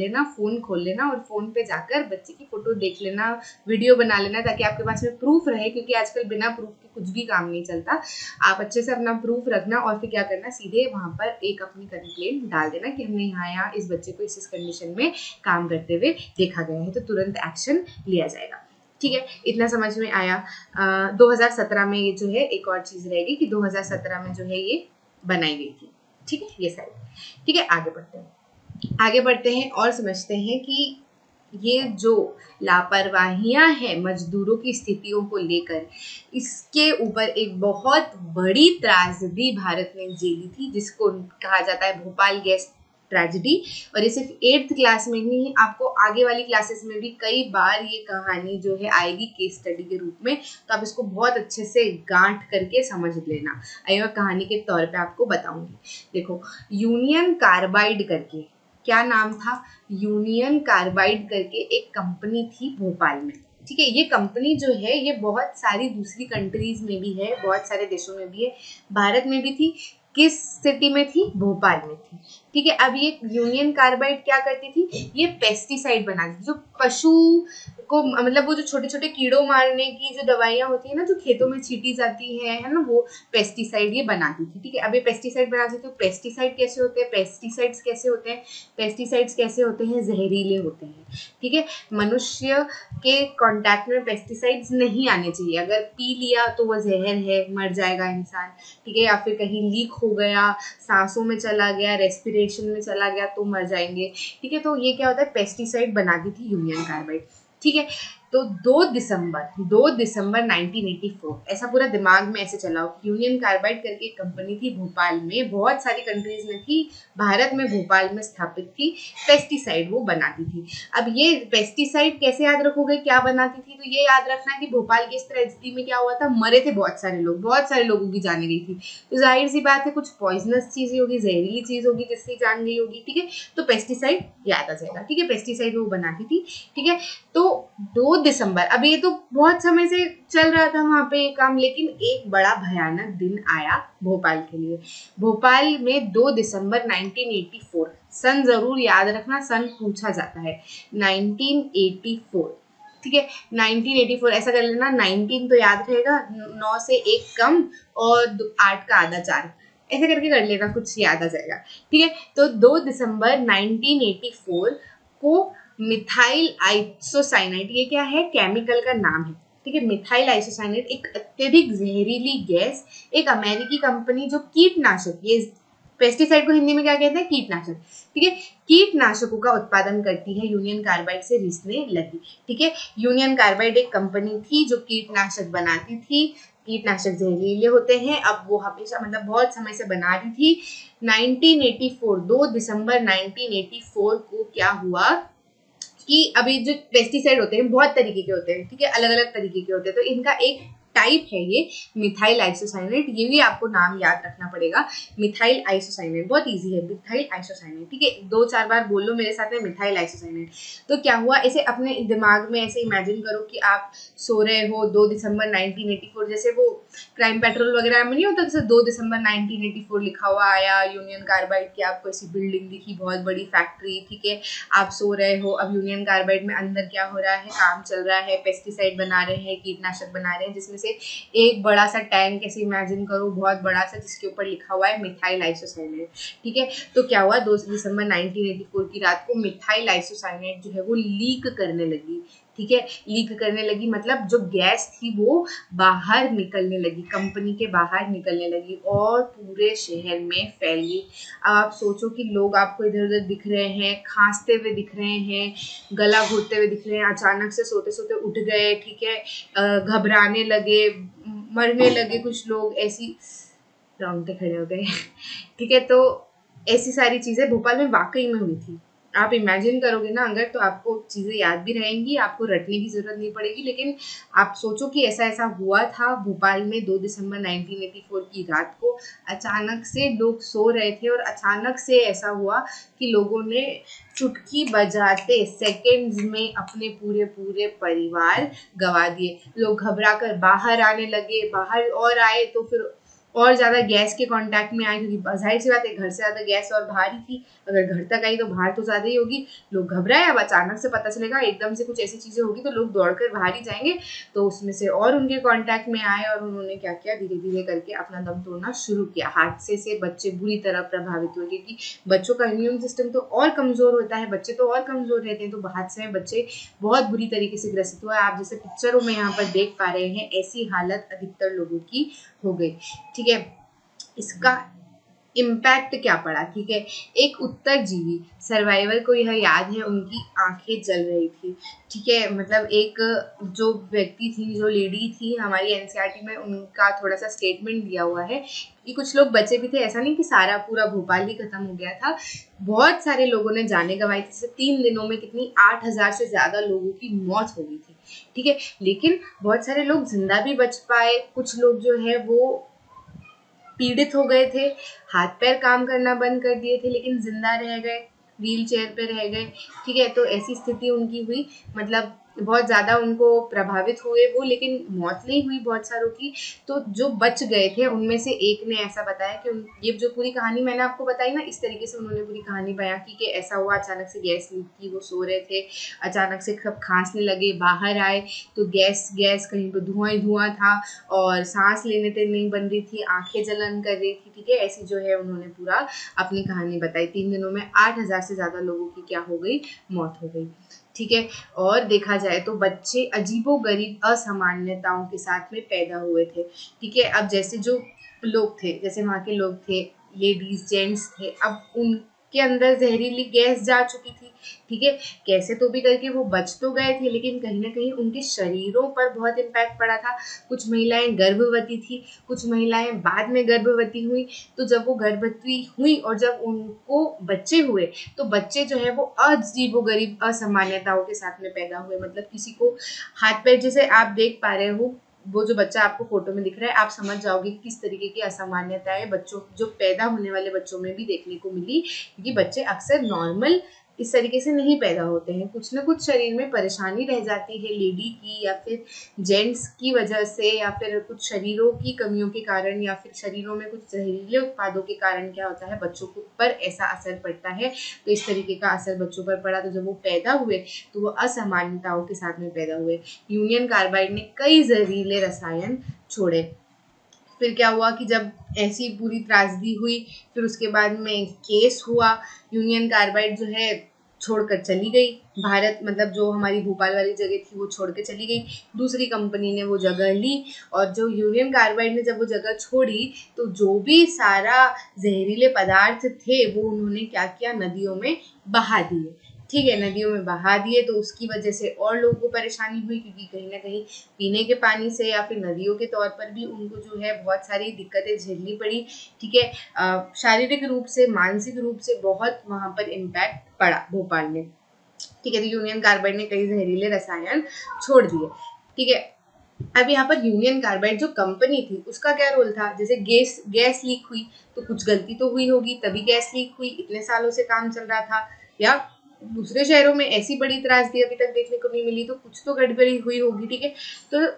लेना और फोन पे जाकर बच्चे की फोटो देख लेना, वीडियो बना लेना, ताकि आपके पास में प्रूफ रहे, क्योंकि आजकल बिना प्रूफ के कुछ भी काम नहीं चलता। आप अच्छे से अपना प्रूफ रखना और फिर क्या करना, सीधे वहां पर एक अपनी कंप्लेंट डाल देना कि हमने यहाँ इस बच्चे को इस कंडीशन में काम करते हुए देखा गया है, तो तुरंत एक्शन लिया जाएगा। ठीक है, इतना समझ में आया। 2017 में ये जो है एक और चीज रहेगी कि 2017 में जो है ये बनाई गई थी। ठीक है, ये साइड। ठीक है, आगे बढ़ते हैं और समझते हैं कि ये जो लापरवाहियां हैं मजदूरों की स्थितियों को लेकर, इसके ऊपर एक बहुत बड़ी त्रासदी भारत ने झेली थी, जिसको कहा जाता है भोपाल गैस ट्रेजेडी। और ये सिर्फ 8th क्लास में नहीं, आपको आगे वाली क्लासेस में भी कई बार ये कहानी जो है आएगी केस स्टडी के रूप में, तो आप इसको बहुत अच्छे से गांठ करके समझ लेना। आइए मैं कहानी के तौर पे आपको बताऊंगी। देखो, यूनियन कार्बाइड करके, क्या नाम था, यूनियन कार्बाइड करके एक कंपनी थी भोपाल में। ठीक है, ये कंपनी जो है ये बहुत सारी दूसरी कंट्रीज में भी है, बहुत सारे देशों में भी है, भारत में भी थी। किस सिटी में थी, भोपाल में थी। ठीक है। अब ये यूनियन कार्बाइड क्या करती थी, ये पेस्टिसाइड बनाती थी, जो पशु को मतलब वो जो छोटे छोटे कीड़ों मारने की जो दवाइयाँ होती है ना, जो खेतों में छीटी जाती है ना, वो पेस्टिसाइड ये बनाती थी। ठीक है। अब ये पेस्टिसाइड बनाती थी, तो पेस्टिसाइड कैसे होते हैं, पेस्टिसाइड्स कैसे होते हैं, पेस्टिसाइड्स कैसे होते हैं, जहरीले होते हैं। ठीक है। मनुष्य के कांटेक्ट में पेस्टिसाइड्स नहीं आने चाहिए, अगर पी लिया तो वो जहर है, मर जाएगा इंसान। ठीक है। या फिर कहीं लीक हो गया, सांसों में चला गया, रेस्पिरेशन में चला गया तो मर जाएंगे। ठीक है। तो ये क्या होता है, पेस्टिसाइड बनाती थी यूनियन कार्बाइड। ठीक है। तो 2 दिसंबर 1984, ऐसा पूरा दिमाग में ऐसे चलाओ, यूनियन कार्बाइड करके एक कंपनी थी भोपाल में, बहुत सारी कंट्रीज में थी, भारत में भोपाल में स्थापित थी, पेस्टिसाइड वो बनाती थी। अब ये पेस्टिसाइड कैसे याद रखोगे क्या बनाती थी, तो ये याद रखना कि भोपाल की इस ट्रेजेडी में क्या हुआ था, मरे थे बहुत सारे लोग, बहुत सारे लोगों की जान गई थी। तो जाहिर सी बात है कुछ पॉइजनस चीजें होगी, जहरीली चीज होगी जिससे जान गई होगी। ठीक है। तो पेस्टिसाइड याद आ जाएगा। ठीक है। पेस्टिसाइड वो बनाती थी। ठीक है। तो 2 दिसंबर, अब ये तो बहुत समय से चल रहा था वहां पे काम, लेकिन एक बड़ा भयानक दिन आया भोपाल के लिए। भोपाल में 2 दिसंबर 1984, सन जरूर याद रखना, सन पूछा जाता है, 1984। ठीक है। 1984 ऐसा कर लेना, 19 तो याद रहेगा, 9 से 1 कम और 8 का आधा 4, ऐसे करके कर लेना, कुछ याद आ जाएगा। ठीक है। तो 2 दिसंबर 1984 को मिथाइल आइसोसाइनेट, ये क्या है, केमिकल का नाम है। ठीक है। मिथाइल आइसोसाइनेट एक अत्यधिक जहरीली गैस, एक अमेरिकी कंपनी जो कीटनाशक, ये पेस्टिसाइड को हिंदी में क्या कहते हैं, कीटनाशक। ठीक है। कीटनाशकों का उत्पादन करती है, यूनियन कार्बाइड से रिसने लगी। ठीक है। यूनियन कार्बाइड एक कंपनी थी जो कीटनाशक बनाती थी, कीटनाशक जहरीले होते हैं, अब वो हमेशा मतलब बहुत समय से बना रही थी। 1984, 2 दिसंबर 1984 को क्या हुआ कि अभी जो पेस्टिसाइड होते हैं बहुत तरीके के होते हैं। ठीक है। अलग अलग तरीके के होते हैं, तो इनका एक टाइप है ये मिथाइल आइसोसाइनेट, ये भी आपको नाम याद रखना पड़ेगा, मिथाइल आइसोसाइनेट, बहुत इजी है, मिथाइल आइसोसाइनेट। ठीक है। 2-4 बार बोल लो मेरे साथ में, मिथाइल आइसोसाइनेट। तो क्या हुआ, ऐसे अपने दिमाग में ऐसे इमेजिन करो कि आप सो रहे हो 2 दिसंबर 1984, जैसे वो क्राइम पेट्रोल वगैरह में नहीं होता, जैसे 2 दिसंबर 1984 लिखा हुआ आया, यूनियन कार्बाइड की आपको ऐसी बिल्डिंग दिखी, बहुत बड़ी फैक्ट्री। ठीक है। आप सो रहे हो, अब यूनियन कार्बाइड में अंदर क्या हो रहा है, काम चल रहा है, पेस्टिसाइड बना रहे हैं, कीटनाशक बना रहे हैं, जिसमें से एक बड़ा सा टैंक ऐसे इमेजिन करो, बहुत बड़ा सा, जिसके ऊपर लिखा हुआ है मिथाइल आइसोसाइनेट। ठीक है। तो क्या हुआ, 2 दिसंबर 1984 की रात को मिथाइल आइसोसाइनेट जो है वो लीक करने लगी। ठीक है। लीक करने लगी मतलब जो गैस थी वो बाहर निकलने लगी, कंपनी के बाहर निकलने लगी और पूरे शहर में फैल गई। अब आप सोचो कि लोग आपको इधर उधर दिख रहे हैं, खांसते हुए दिख रहे हैं, गला घोटते हुए दिख रहे हैं, अचानक से सोते सोते उठ गए। ठीक है। घबराने लगे, मरने लगे कुछ लोग, ऐसी रोंगटे खड़े हो गए। ठीक है। तो ऐसी सारी चीजें भोपाल में वाकई में हुई थी। आप इमेजिन करोगे ना अगर, तो आपको चीजें याद भी रहेंगी, आपको रटने की जरूरत नहीं पड़ेगी। लेकिन आप सोचो कि ऐसा ऐसा हुआ था भोपाल में 2 दिसंबर 1984 की रात को, अचानक से लोग सो रहे थे और अचानक से ऐसा हुआ कि लोगों ने चुटकी बजाते सेकंड्स में अपने पूरे पूरे परिवार गवा दिए। लोग घबरा कर बाहर आने लगे, बाहर और आए तो फिर और ज्यादा गैस के कांटेक्ट में आए, क्योंकि जाहिर सी बात है घर से ज्यादा गैस और बाहर ही थी, अगर घर तक आई तो बाहर तो ज्यादा ही होगी। लोग घबराए, अब अचानक से पता चलेगा एकदम से कुछ ऐसी चीजें होगी तो लोग दौड़कर बाहर ही जाएंगे, तो उसमें से और उनके कांटेक्ट में आए और उन्होंने क्या किया, धीरे धीरे करके अपना दम तोड़ना शुरू किया। हादसे से बच्चे बुरी तरह प्रभावित हुए, क्योंकि बच्चों का इम्यून सिस्टम तो और कमजोर होता है, बच्चे तो और कमजोर रहते हैं, तो हादसे में बच्चे बहुत बुरी तरीके से ग्रसित हुआ। आप जैसे पिक्चरों में यहाँ पर देख पा रहे हैं, ऐसी हालत अधिकतर लोगों की हो गई। ठीक है। इसका इम्पैक्ट क्या पड़ा। ठीक है। एक उत्तरजीवी सर्वाइवर को यह याद है, उनकी आंखें जल रही थी। ठीक है। मतलब एक जो व्यक्ति थी, जो लेडी थी हमारी एनसीईआरटी में, उनका थोड़ा सा स्टेटमेंट दिया हुआ है कि कुछ लोग बचे भी थे, ऐसा नहीं कि सारा पूरा भोपाल ही खत्म हो गया था, बहुत सारे लोगों ने जाने गंवाई थी। 3 दिनों में कितनी 8,000 से ज्यादा लोगों की मौत हो गई थी। ठीक है। लेकिन बहुत सारे लोग जिंदा भी बच पाए, कुछ लोग जो है वो पीड़ित हो गए थे, हाथ पैर काम करना बंद कर दिए थे, लेकिन जिंदा रह गए, व्हील चेयर पे रह गए। ठीक है। तो ऐसी स्थिति उनकी हुई, मतलब बहुत ज़्यादा उनको प्रभावित हुए वो, लेकिन मौत नहीं हुई बहुत सारों की। तो जो बच गए थे उनमें से एक ने ऐसा बताया कि ये जो पूरी कहानी मैंने आपको बताई ना, इस तरीके से उन्होंने पूरी कहानी बयां की कि ऐसा हुआ, अचानक से गैस लीक की, वो सो रहे थे, अचानक से सब खांसने लगे, बाहर आए तो गैस कहीं पर धुआं ही धुआं था और सांस लेने तक नहीं बन रही थी, आंखें जलन कर रही थी। ठीक है, ऐसी जो है उन्होंने पूरा अपनी कहानी बताई। 3 दिनों में 8,000 से ज़्यादा लोगों की क्या हो गई, मौत हो गई। ठीक है, और देखा जाए तो बच्चे अजीबोगरीब असामान्यताओं के साथ में पैदा हुए थे। ठीक है, अब जैसे जो लोग थे, जैसे वहाँ के लोग थे, लेडीज जेंट्स थे, अब उनके अंदर जहरीली गैस जा चुकी थी। ठीक है, कैसे तो भी करके वो बच तो गए थे, लेकिन कहीं ना कहीं उनके शरीरों पर बहुत इम्पैक्ट पड़ा था। कुछ महिलाएं गर्भवती थी, कुछ महिलाएं बाद में गर्भवती हुई। तो जब वो गर्भवती हुई और जब उनको बच्चे हुए, तो बच्चे जो है वो अजीबोगरीब असामान्यताओं के साथ में पैदा हुए। मतलब किसी को हाथ पैर, जैसे आप देख पा रहे हो, वो जो बच्चा आपको फोटो में दिख रहा है, आप समझ जाओगे कि किस तरीके की असामान्यताएं बच्चों, जो पैदा होने वाले बच्चों में भी देखने को मिली, क्योंकि बच्चे अक्सर नॉर्मल इस तरीके से नहीं पैदा होते हैं। कुछ ना कुछ शरीर में परेशानी रह जाती है लेडी की या फिर जेंट्स की वजह से, या फिर कुछ शरीरों की कमियों के कारण, या फिर शरीरों में कुछ जहरीले उत्पादों के कारण क्या होता है, बच्चों पर ऐसा असर पड़ता है। तो इस तरीके का असर बच्चों पर पड़ा, तो जब वो पैदा हुए तो वो असामान्यताओं के साथ में पैदा हुए। यूनियन कार्बाइड ने कई जहरीले रसायन छोड़े। फिर क्या हुआ कि जब ऐसी पूरी त्रासदी हुई, फिर उसके बाद में केस हुआ, यूनियन कार्बाइड जो है छोड़कर चली गई भारत, मतलब जो हमारी भोपाल वाली जगह थी वो छोड़ के चली गई, दूसरी कंपनी ने वो जगह ली। और जो यूनियन कार्बाइड ने जब वो जगह छोड़ी, तो जो भी सारा जहरीले पदार्थ थे वो उन्होंने क्या किया, नदियों में बहा दिए। ठीक है, नदियों में बहा दिए, तो उसकी वजह से और लोगों को परेशानी हुई, क्योंकि कहीं ना कहीं पीने के पानी से या फिर नदियों के तौर पर भी उनको जो है बहुत सारी दिक्कतें झेलनी पड़ी। ठीक है, शारीरिक रूप से, मानसिक रूप से बहुत वहां पर इम्पैक्ट पड़ा भोपाल में। ठीक है, तो यूनियन कार्बाइड ने कई जहरीले रसायन छोड़ दिए। ठीक है, अब यहाँ पर यूनियन कार्बाइड जो कंपनी थी उसका क्या रोल था, जैसे गैस लीक हुई तो कुछ गलती तो हुई होगी, तभी गैस लीक हुई, इतने सालों से काम चल रहा था, या दूसरे शहरों में ऐसी बड़ी त्रासदी अभी तक देखने को नहीं मिली, तो कुछ तो गड़बड़ी हुई होगी। ठीक है, तो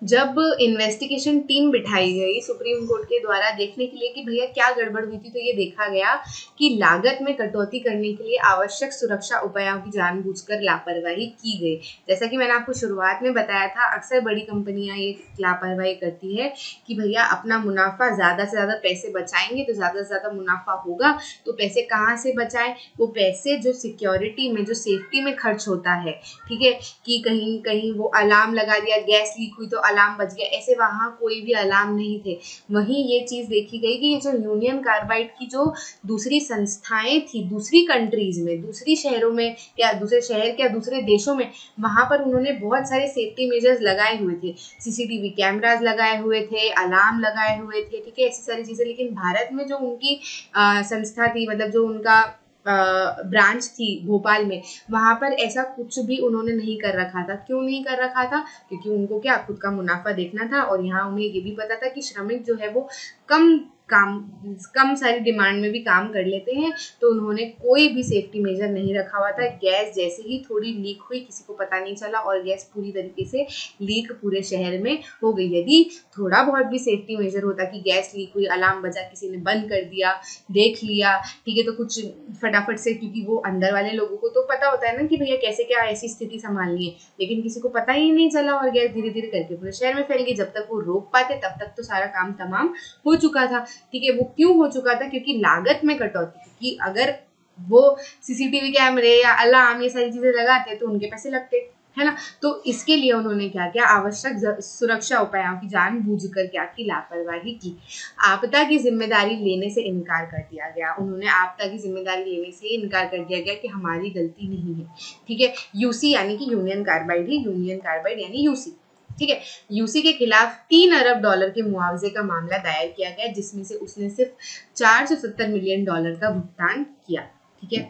जब इन्वेस्टिगेशन टीम बिठाई गई सुप्रीम कोर्ट के द्वारा देखने के लिए कि भैया क्या गड़बड़ हुई थी, तो ये देखा गया कि लागत में कटौती करने के लिए आवश्यक सुरक्षा उपायों की जानबूझकर लापरवाही की गई। जैसा कि मैंने आपको शुरुआत में बताया था, अक्सर बड़ी कंपनियां ये लापरवाही करती है कि भैया अपना मुनाफा, ज्यादा से ज्यादा पैसे बचाएंगे तो ज्यादा से ज्यादा मुनाफा होगा, तो पैसे कहाँ से बचाएं, वो पैसे जो सिक्योरिटी में, जो सेफ्टी में खर्च होता है। ठीक है, कि कहीं कहीं वो अलार्म लगा दिया, गैस लीक हुई तो अलार्म बज गया, ऐसे वहां कोई भी अलार्म नहीं थे। वहीं ये चीज देखी गई कि ये जो यूनियन कार्बाइड की जो दूसरी संस्थाएं थी, दूसरी कंट्रीज में, दूसरी शहरों में, या दूसरे शहर के, या दूसरे देशों में, वहां पर उन्होंने बहुत सारे सेफ्टी मेजर्स लगाए हुए थे, सीसीटीवी कैमराज लगाए हुए थे, अलार्म लगाए हुए थे। ठीक है, ऐसी सारी चीजें। लेकिन भारत में जो उनकी संस्था थी, मतलब जो उनका ब्रांच थी भोपाल में, वहां पर ऐसा कुछ भी उन्होंने नहीं कर रखा था। क्यों नहीं कर रखा था, क्योंकि उनको क्या, खुद का मुनाफा देखना था, और यहाँ उन्हें ये भी पता था कि श्रमिक जो है वो कम सारी डिमांड में भी काम कर लेते हैं, तो उन्होंने कोई भी सेफ्टी मेजर नहीं रखा हुआ था। गैस जैसे ही थोड़ी लीक हुई, किसी को पता नहीं चला, और गैस पूरी तरीके से लीक पूरे शहर में हो गई। यदि थोड़ा बहुत भी सेफ्टी मेजर होता कि गैस लीक हुई, अलार्म बजा, किसी ने बंद कर दिया, देख लिया, ठीक है, तो कुछ फटाफट से, क्योंकि वो अंदर वाले लोगों को तो पता होता है ना कि भैया कैसे क्या ऐसी स्थिति संभालनी है, लेकिन किसी को पता ही नहीं चला, और गैस धीरे धीरे करके पूरे शहर में फैल गई। जब तक वो रोक पाते तब तक तो सारा काम तमाम हो चुका था। ठीक है, वो क्यों हो चुका था, क्योंकि लागत में कटौती थी, कि अगर वो सीसीटीवी कैमरे या अलार्म ये सारी चीजें लगाते तो उनके पैसे लगते, है ना। तो इसके लिए उन्होंने क्या किया, आवश्यक सुरक्षा उपायों की जानबूझकर क्या की, लापरवाही की। आपदा की जिम्मेदारी लेने से इनकार कर दिया गया। उन्होंने आपदा की जिम्मेदारी लेने से इनकार कर दिया गया कि हमारी गलती नहीं है। ठीक है, यूसी यानी कि यूनियन कार्बाइड ही, यूनियन कार्बाइड यानी यूसी। ठीक है, यूसी के खिलाफ $3 अरब के मुआवजे का मामला दायर किया गया, जिसमें से उसने सिर्फ $470 मिलियन का भुगतान किया। ठीक है,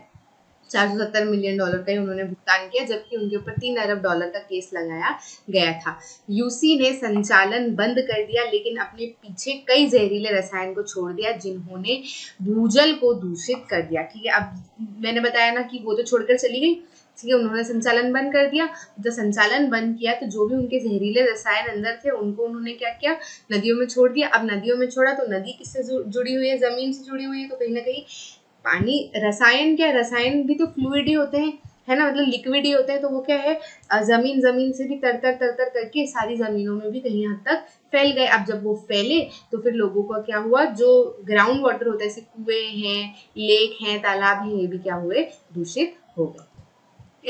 $470 मिलियन का ही उन्होंने भुगतान किया, जबकि उनके ऊपर $3 अरब का केस लगाया गया था। यूसी ने संचालन बंद कर दिया, लेकिन अपने पीछे कई जहरीले रसायन को छोड़ दिया, जिन्होंने भूजल को दूषित कर दिया। ठीक है, अब मैंने बताया ना कि वो तो छोड़कर चली गई, ठीक है, उन्होंने संचालन बंद कर दिया। जब संचालन बंद किया तो जो भी उनके जहरीले रसायन अंदर थे उनको उन्होंने क्या किया, नदियों में छोड़ दिया। अब नदियों में छोड़ा तो नदी किससे जुड़ी हुई है, जमीन से जुड़ी हुई है, तो कहीं ना कहीं पानी, रसायन क्या, रसायन भी तो फ्लूइड ही होते हैं, है ना, मतलब लिक्विड ही होते हैं, तो वो क्या है, जमीन से भी तर तर करके सारी जमीनों में भी कहीं हद तक फैल गए। अब जब वो फैले तो फिर लोगों का क्या हुआ, जो ग्राउंड वाटर होता है, जैसे कुएं हैं, लेक हैं, तालाब हैं, ये भी क्या हुए, दूषित हो गए।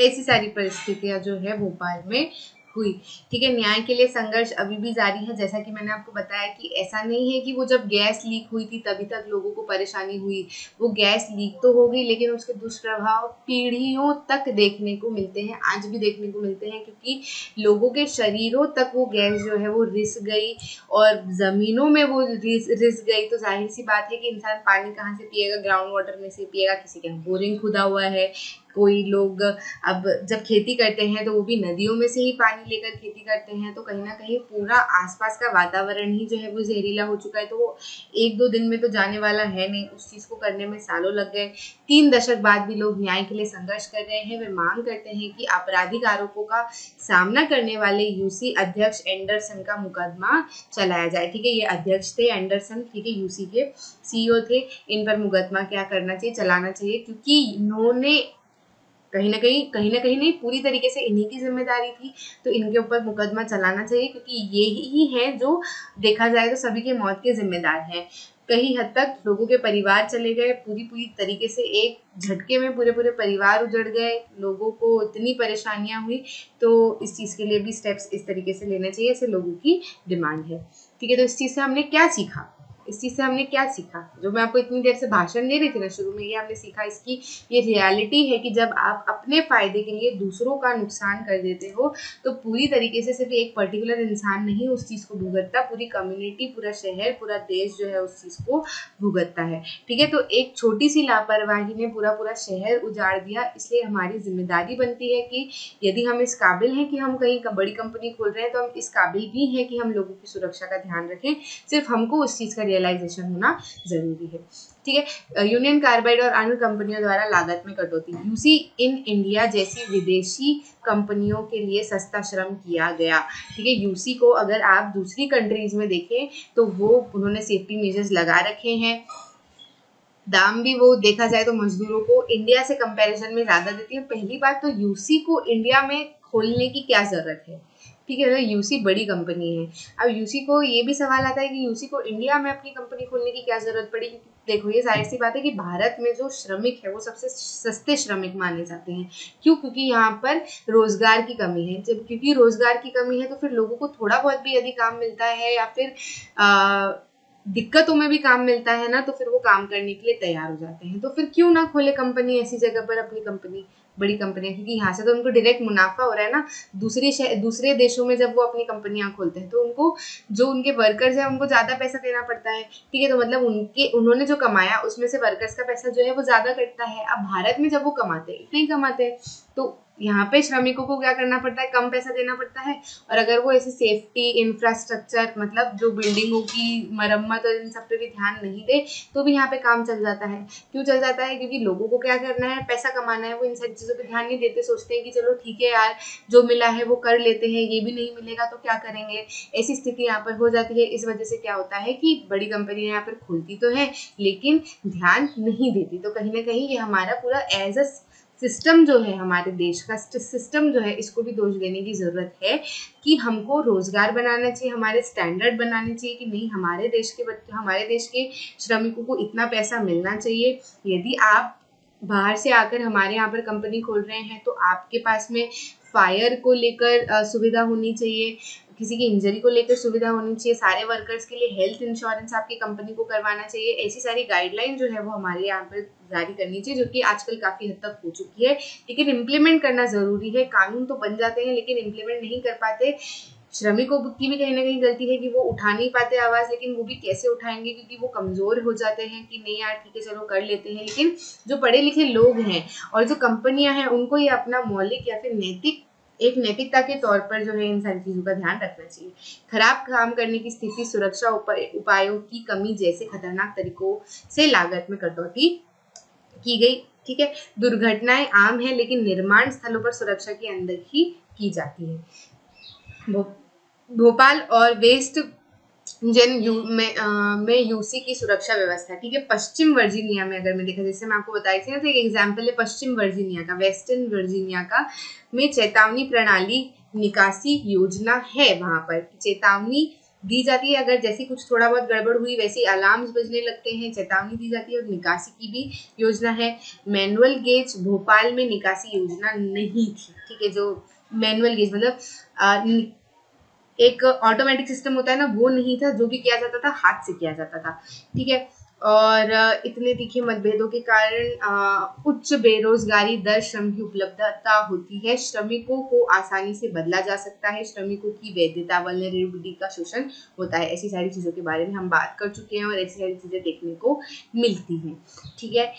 ऐसी सारी परिस्थितियां जो है भोपाल में हुई। ठीक है, न्याय के लिए संघर्ष अभी भी जारी है। जैसा कि मैंने आपको बताया कि ऐसा नहीं है कि वो जब गैस लीक हुई थी तभी तक लोगों को परेशानी हुई, वो गैस लीक तो हो गई लेकिन उसके दुष्प्रभाव पीढ़ियों तक देखने को मिलते हैं, आज भी देखने को मिलते हैं, क्योंकि लोगों के शरीरों तक वो गैस जो है वो रिस गई और जमीनों में वो रिस गई। तो जाहिर सी बात है कि इंसान पानी कहाँ से पिएगा, ग्राउंड वाटर में से पिएगा, किसी के यहाँ बोरिंग खुदा हुआ है, कोई लोग अब जब खेती करते हैं तो वो भी नदियों में से ही पानी लेकर खेती करते हैं, तो कहीं ना कहीं पूरा आसपास का वातावरण ही जो है वो जहरीला हो चुका है। तो वो 1-2 दिन में तो जाने वाला है नहीं, उस चीज को करने में सालों लग गए। 3 दशक बाद भी लोग न्याय के लिए संघर्ष कर रहे हैं। वे मांग करते हैं कि आपराधिक आरोपों का सामना करने वाले यूसी अध्यक्ष एंडरसन का मुकदमा चलाया जाए। ठीक है, ये अध्यक्ष थे एंडरसन, ठीक है, यूसी के सीईओ थे। इन पर मुकदमा क्या करना चाहिए, चलाना चाहिए, क्योंकि इन्होंने कहीं ना कहीं नहीं, पूरी तरीके से इन्हीं की जिम्मेदारी थी, तो इनके ऊपर मुकदमा चलाना चाहिए, क्योंकि ये ही है जो देखा जाए तो सभी के मौत के जिम्मेदार हैं। कहीं हद तक लोगों के परिवार चले गए, पूरी तरीके से एक झटके में पूरे परिवार उजड़ गए, लोगों को इतनी परेशानियां हुई। तो इस चीज के लिए भी स्टेप्स इस तरीके से लेने चाहिए, ऐसे लोगों की डिमांड है। ठीक है, तो इस चीज से हमने क्या सीखा, जो मैं आपको इतनी देर से भाषण दे रही थी ना शुरू में, ये हमने सीखा, इसकी ये रियलिटी है कि जब आप अपने फायदे के लिए दूसरों का नुकसान कर देते हो तो पूरी तरीके से सिर्फ एक पर्टिकुलर इंसान नहीं उस चीज को भुगतता, पूरी कम्युनिटी, पूरा शहर, पूरा देश जो है उस चीज को भुगतता है। ठीक है, तो एक छोटी सी लापरवाही ने पूरा शहर उजाड़ दिया। इसलिए हमारी जिम्मेदारी बनती है कि यदि हम इस काबिल हैं कि हम कहीं बड़ी कंपनी खोल रहे हैं तो हम इस काबिल भी हैं कि हम लोगों की सुरक्षा का ध्यान रखें। सिर्फ हमको उस चीज का रियलाइजेशन होना जरूरी है। ठीक है, यूनियन कार्बाइड और अन्य कंपनियों द्वारा लागत में कटौती, यूसी इन इंडिया जैसी विदेशी कंपनियों के लिए सस्ता श्रम किया गया। ठीक है, यूसी को अगर आप दूसरी कंट्रीज में देखें तो वो उन्होंने सेफ्टी मेजर्स लगा रखे हैं, दाम भी वो देखा जाए तो मजदूरों को इंडिया से कंपैरिजन में ज्यादा देती है। पहली बात तो यूसी को इंडिया में खोलने की क्या जरूरत है, ठीक है, तो यूसी बड़ी कंपनी है। अब यूसी को ये भी सवाल आता है कि यूसी को इंडिया में अपनी कंपनी खोलने की क्या जरूरत पड़ी। देखो, ये जाहिर सी बात है कि भारत में जो श्रमिक है वो सबसे सस्ते श्रमिक माने जाते हैं। क्यों? क्योंकि यहाँ पर रोजगार की कमी है। जब क्योंकि रोजगार की कमी है तो फिर लोगों को थोड़ा बहुत भी यदि काम मिलता है या फिर दिक्कतों में भी काम मिलता है ना, तो फिर वो काम करने के लिए तैयार हो जाते हैं। तो फिर क्यों ना खोले कंपनी ऐसी जगह पर अपनी कंपनी, बड़ी कंपनियां, क्योंकि यहाँ से तो उनको डायरेक्ट मुनाफा हो रहा है ना। दूसरे देशों में जब वो अपनी कंपनियां खोलते हैं तो उनको, जो उनके वर्कर्स हैं उनको ज्यादा पैसा देना पड़ता है। ठीक है, तो मतलब उन्होंने जो कमाया उसमें से वर्कर्स का पैसा जो है वो ज्यादा कटता है। अब भारत में जब वो कमाते हैं, इतना ही कमाते हैं, तो यहाँ पे श्रमिकों को क्या करना पड़ता है, कम पैसा देना पड़ता है। और अगर वो ऐसी सेफ्टी इंफ्रास्ट्रक्चर, मतलब जो बिल्डिंगों की मरम्मत और इन सब पे भी ध्यान नहीं दे तो भी यहाँ पे काम चल जाता है। क्यों चल जाता है? क्योंकि लोगों को क्या करना है, पैसा कमाना है। वो इन सारी चीजों पे ध्यान नहीं देते, सोचते हैं कि चलो ठीक है यार, जो मिला है वो कर लेते हैं, ये भी नहीं मिलेगा तो क्या करेंगे। ऐसी स्थिति यहाँ पर हो जाती है। इस वजह से क्या होता है कि बड़ी कंपनियां यहाँ पर खुलती तो है लेकिन ध्यान नहीं देती। तो कहीं ना कहीं ये हमारा पूरा एज अ सिस्टम जो है, हमारे देश का सिस्टम जो है, इसको भी दोष देने की जरूरत है कि हमको रोजगार बनाना चाहिए, हमारे स्टैंडर्ड बनाने चाहिए कि नहीं, हमारे देश के श्रमिकों को इतना पैसा मिलना चाहिए। यदि आप बाहर से आकर हमारे यहाँ पर कंपनी खोल रहे हैं तो आपके पास में फायर को लेकर सुविधा होनी चाहिए, किसी की इंजरी को लेकर सुविधा होनी चाहिए, सारे वर्कर्स के लिए हेल्थ इंश्योरेंस आपकी कंपनी को करवाना चाहिए। ऐसी सारी गाइडलाइन जो है वो हमारे यहाँ पर जारी करनी चाहिए, जो कि आजकल काफी हद तक हो चुकी है। लेकिन इम्प्लीमेंट करना जरूरी है। कानून तो बन जाते हैं लेकिन इम्प्लीमेंट नहीं कर पाते। श्रमिकों की भी कहीं ना कहीं गलती है कि वो उठा नहीं पाते आवाज, लेकिन वो भी कैसे उठाएंगे क्योंकि वो कमजोर हो जाते हैं कि नहीं यार ठीक है चलो कर लेते हैं। लेकिन जो पढ़े लिखे लोग हैं और जो कंपनियां हैं उनको ये अपना मौलिक या फिर नैतिकता के तौर पर जो है इन सारी चीजों का ध्यान रखना चाहिए। खराब काम करने की स्थिति, सुरक्षा उपायों की कमी जैसे खतरनाक तरीकों से लागत में कटौती की गई ठीक है। दुर्घटनाएं आम है लेकिन निर्माण स्थलों पर सुरक्षा के अंदर ही की जाती है। भोपाल और वेस्ट में यूसी की सुरक्षा व्यवस्था, ठीक है। पश्चिम वर्जीनिया में अगर मैं देखा, जैसे मैं आपको बताई थी ना, तो एक एग्जांपल है पश्चिम वर्जीनिया का, वेस्टर्न वर्जीनिया का, में चेतावनी प्रणाली निकासी योजना है। वहां पर चेतावनी दी जाती है, अगर जैसे कुछ थोड़ा बहुत गड़बड़ हुई वैसे अलार्म्स बजने लगते हैं, चेतावनी दी जाती है, और निकासी की भी योजना है। मैनुअल गेज भोपाल में निकासी योजना नहीं थी, ठीक है। जो मैनुअल गेज मतलब एक ऑटोमेटिक सिस्टम होता है ना, वो नहीं था, जो भी किया जाता था हाथ से किया जाता था, ठीक है। और इतने तीखे मतभेदों के कारण उच्च बेरोजगारी दर, श्रम की उपलब्धता होती है, श्रमिकों को आसानी से बदला जा सकता है, श्रमिकों की वैधता, वल्नरेबिलिटी का शोषण होता है। ऐसी सारी चीजों के बारे में हम बात कर चुके हैं और ऐसी सारी चीजें देखने को मिलती हैं, ठीक है।